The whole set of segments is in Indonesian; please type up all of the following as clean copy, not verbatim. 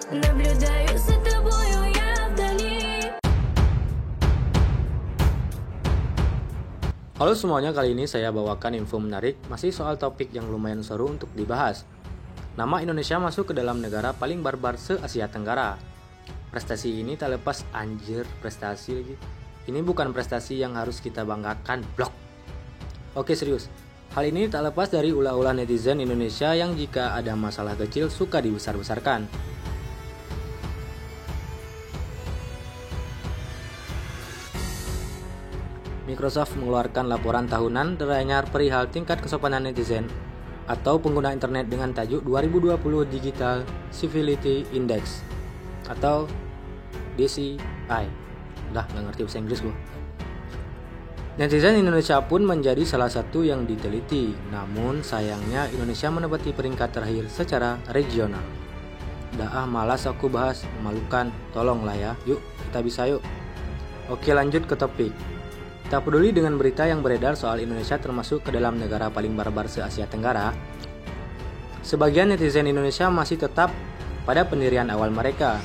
Наблюдаю за тобою я вдали. Halo semuanya, kali ini saya bawakan info menarik masih soal topik yang lumayan seru untuk dibahas. Nama Indonesia masuk ke dalam negara paling barbar se-Asia Tenggara. Prestasi ini tak lepas prestasi lagi. Ini bukan prestasi yang harus kita banggakan, blok. Oke, serius. Hal ini tak lepas dari ulah-ulah netizen Indonesia yang jika ada masalah kecil suka dibesar-besarkan. Microsoft mengeluarkan laporan tahunan teranyar perihal tingkat kesopanan netizen atau pengguna internet dengan tajuk 2020 Digital Civility Index atau DCI. Nggak ngerti bahasa Inggris gua. Netizen Indonesia pun menjadi salah satu yang diteliti, namun sayangnya Indonesia menempati peringkat terakhir secara regional. Malas aku bahas, memalukan, tolonglah ya, yuk kita bisa yuk. Oke, lanjut ke topik. Tak peduli dengan berita yang beredar soal Indonesia termasuk ke dalam negara paling barbar se-Asia Tenggara, sebagian netizen Indonesia masih tetap pada pendirian awal mereka.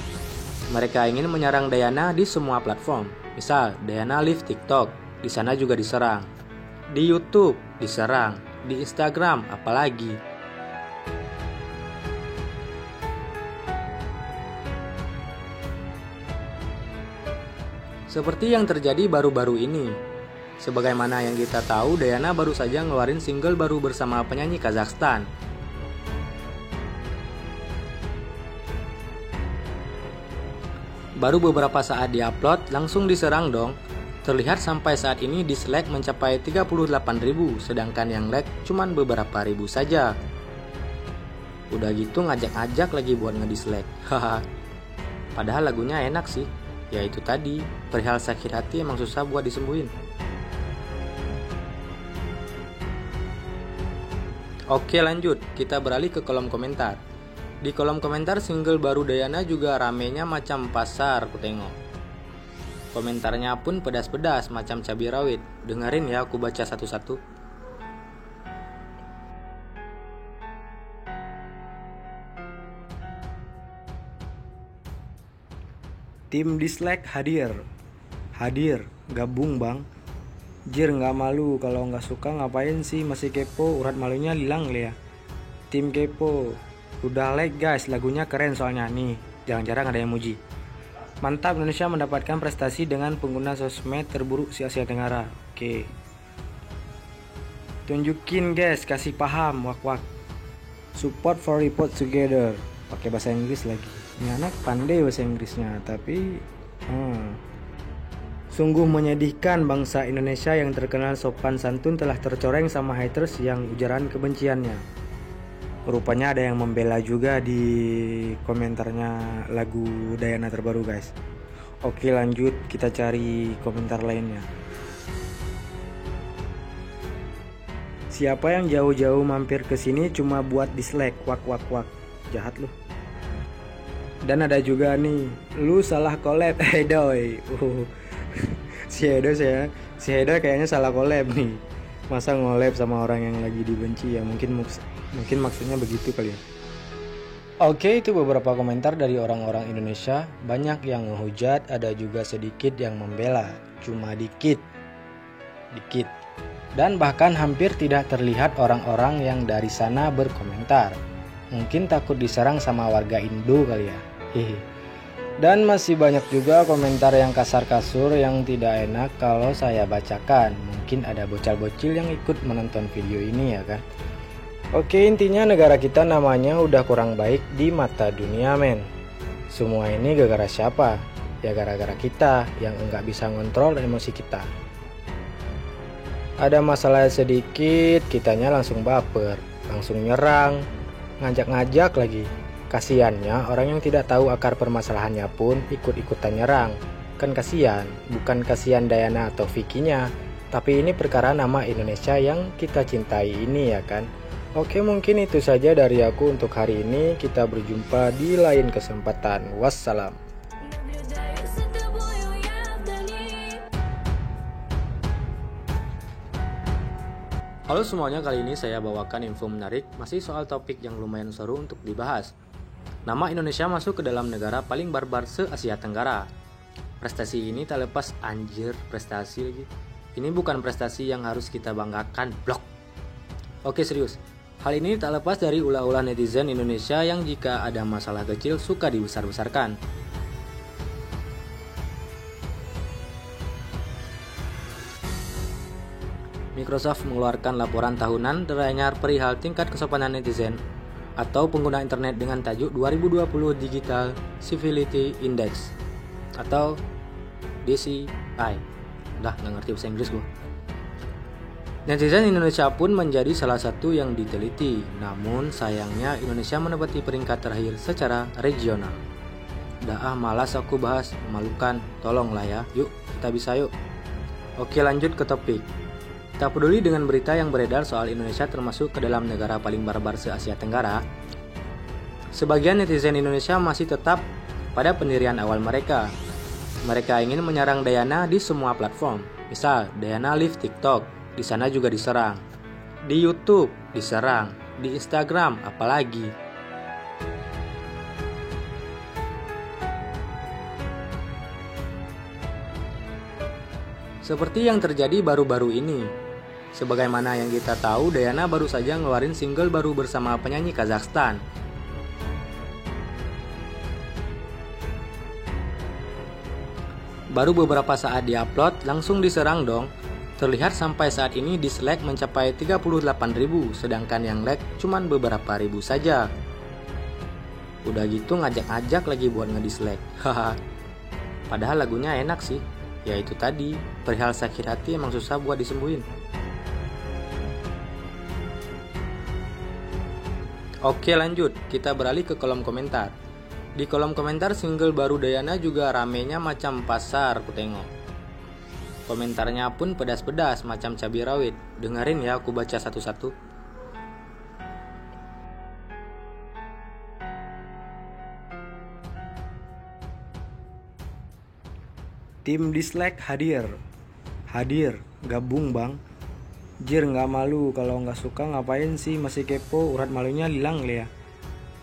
Mereka ingin menyerang Dayana di semua platform. Misal, Dayana live TikTok, di sana juga diserang. Di YouTube diserang, di Instagram apalagi. Seperti yang terjadi baru-baru ini. Sebagaimana yang kita tahu, Dayana baru saja ngeluarin single baru bersama penyanyi Kazakhstan. Baru beberapa saat diupload, langsung diserang dong. Terlihat sampai saat ini dislike mencapai 38.000, sedangkan yang like cuman beberapa ribu saja. Udah gitu ngajak-ngajak lagi buat ngedislike. Haha. Padahal lagunya enak sih. Ya itu tadi, perihal sakit hati emang susah buat disembuhin. Oke, lanjut, kita beralih ke kolom komentar. Di kolom komentar single baru Dayana juga ramenya macam pasar aku tengok. Komentarnya pun pedas-pedas macam cabai rawit. Dengerin ya, aku baca satu-satu. Tim dislike hadir, gabung bang. Jir, nggak malu, kalau nggak suka ngapain sih, masih kepo, urat malunya hilang ya. Tim kepo, udah like guys, lagunya keren soalnya nih, jarang-jarang ada yang muji. Mantap, Indonesia mendapatkan prestasi dengan pengguna sosmed terburuk se Asia Tenggara. Oke. Tunjukin guys, kasih paham, wak. Support for report together. Pakai bahasa Inggris lagi. Ini anak pandai bahasa Inggrisnya, tapi sungguh menyedihkan bangsa Indonesia yang terkenal sopan santun telah tercoreng sama haters yang ujaran kebenciannya. Rupanya ada yang membela juga di komentarnya lagu Dayana terbaru guys. Oke, lanjut kita cari komentar lainnya. Siapa yang jauh-jauh mampir ke sini cuma buat dislike, wak. Jahat lu. Dan ada juga nih, lu salah collab, doi. Si Hedo kayaknya salah collab nih. Masa ngolab sama orang yang lagi dibenci ya, mungkin maksudnya begitu kali ya. Oke, itu beberapa komentar dari orang-orang Indonesia. Banyak yang menghujat, ada juga sedikit yang membela. Cuma dikit. Dan bahkan hampir tidak terlihat orang-orang yang dari sana berkomentar. Mungkin takut diserang sama warga Indo kali ya. Dan masih banyak juga komentar yang kasar-kasur yang tidak enak kalau saya bacakan. Mungkin ada bocil-bocil yang ikut menonton video ini ya kan. Oke, intinya negara kita namanya udah kurang baik di mata dunia men. Semua ini gara-gara siapa? Ya gara-gara kita yang enggak bisa ngontrol emosi kita. Ada masalah sedikit, kitanya langsung baper, langsung nyerang, ngajak-ngajak lagi. Kasiannya orang yang tidak tahu akar permasalahannya pun ikut-ikutan nyerang. Kan kasihan, bukan kasihan Dayana atau Vicky-nya, tapi ini perkara nama Indonesia yang kita cintai ini ya kan. Oke, mungkin itu saja dari aku untuk hari ini. Kita berjumpa di lain kesempatan. Wassalam. Halo semuanya, kali ini saya bawakan info menarik masih soal topik yang lumayan seru untuk dibahas. nama Indonesia masuk ke dalam negara paling barbar se-Asia Tenggara. Prestasi ini tak lepas prestasi lagi. Ini bukan prestasi yang harus kita banggakan, blok. Oke serius, hal ini tak lepas dari ulah-ulah netizen Indonesia yang jika ada masalah kecil suka dibesar-besarkan. Microsoft mengeluarkan laporan tahunan teranyar perihal tingkat kesopanan netizen atau pengguna internet dengan tajuk 2020 Digital Civility Index atau DCI. Udah nggak ngerti bahasa Inggris gua. Netizen Indonesia pun menjadi salah satu yang diteliti, namun sayangnya Indonesia menempati peringkat terakhir secara regional. Malas aku bahas, memalukan, tolonglah ya, yuk kita bisa yuk. Oke lanjut ke topik. Tak peduli dengan berita yang beredar soal Indonesia termasuk ke dalam negara paling barbar se-Asia Tenggara, sebagian netizen Indonesia masih tetap pada pendirian awal mereka. Mereka ingin menyerang Dayana di semua platform. Misal, Dayana live TikTok, di sana juga diserang. Di YouTube diserang, di Instagram apalagi. Seperti yang terjadi baru-baru ini. Sebagaimana yang kita tahu, Dayana baru saja ngeluarin single baru bersama penyanyi Kazakhstan. Baru beberapa saat diupload, langsung diserang dong. Terlihat sampai saat ini dislike mencapai 38.000, sedangkan yang like cuman beberapa ribu saja. Udah gitu ngajak-ngajak lagi buat ngedislike. Haha. Padahal lagunya enak sih. Ya itu tadi, perihal sakit hati emang susah buat disembuhin. Oke lanjut, kita beralih ke kolom komentar. Di kolom komentar single baru Dayana juga ramenya macam pasar aku tengok. Komentarnya pun pedas-pedas macam cabai rawit. Dengerin ya aku baca satu-satu. Tim dislike hadir, gabung bang. Jir nggak malu, kalau nggak suka ngapain sih masih kepo, urat malunya hilang ya.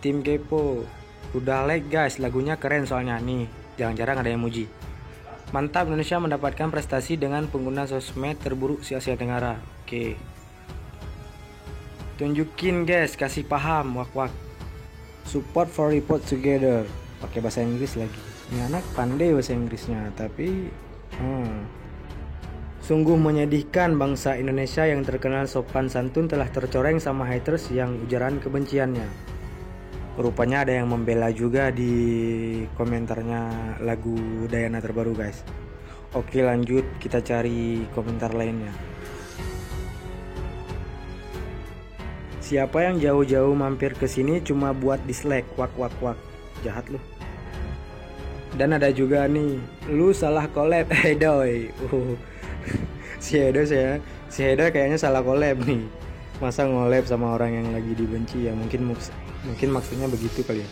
Tim kepo, udah like guys, lagunya keren soalnya nih, jarang-jarang ada yang muji. Mantap, Indonesia mendapatkan prestasi dengan pengguna sosmed terburuk di Asia Tenggara. Oke. Tunjukin guys, kasih paham, wak. Support for report together. Pakai bahasa Inggris lagi. Ini anak pandai bahasa Inggrisnya, tapi sungguh menyedihkan bangsa Indonesia yang terkenal sopan santun telah tercoreng sama haters yang ujaran kebenciannya. Rupanya ada yang membela juga di komentarnya lagu Dayana terbaru guys. Oke lanjut, kita cari komentar lainnya. Siapa yang jauh-jauh mampir ke sini cuma buat dislike, wak. Jahat lu. Dan ada juga nih, lu salah collab, doi. Si Hedo kayaknya salah collab nih. Masa ngolab sama orang yang lagi dibenci ya, mungkin maksudnya begitu kali ya.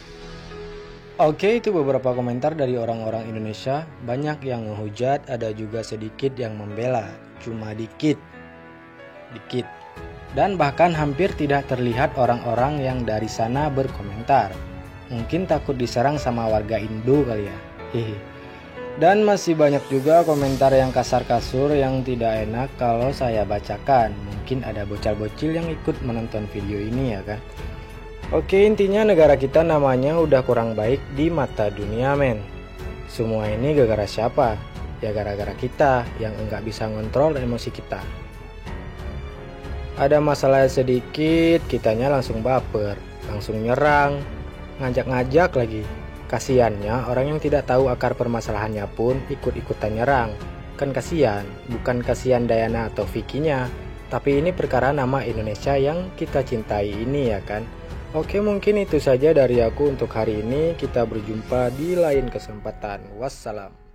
Oke, itu beberapa komentar dari orang-orang Indonesia. Banyak yang ngehujat, ada juga sedikit yang membela, cuma dikit. Dan bahkan hampir tidak terlihat orang-orang yang dari sana berkomentar. Mungkin takut diserang sama warga Indo kali ya. Dan masih banyak juga komentar yang kasar-kasur yang tidak enak kalau saya bacakan. Mungkin ada bocil-bocil yang ikut menonton video ini ya kan. Oke, intinya negara kita namanya udah kurang baik di mata dunia men. Semua ini gara-gara siapa? Ya gara-gara kita yang enggak bisa ngontrol emosi kita. Ada masalah sedikit, kitanya langsung baper, langsung nyerang, ngajak-ngajak lagi. Kasiannya orang yang tidak tahu akar permasalahannya pun ikut-ikutan nyerang. Kan kasihan, bukan kasihan Dayana atau Vicky-nya, tapi ini perkara nama Indonesia yang kita cintai ini ya kan. Oke, mungkin itu saja dari aku untuk hari ini. Kita berjumpa di lain kesempatan. Wassalam.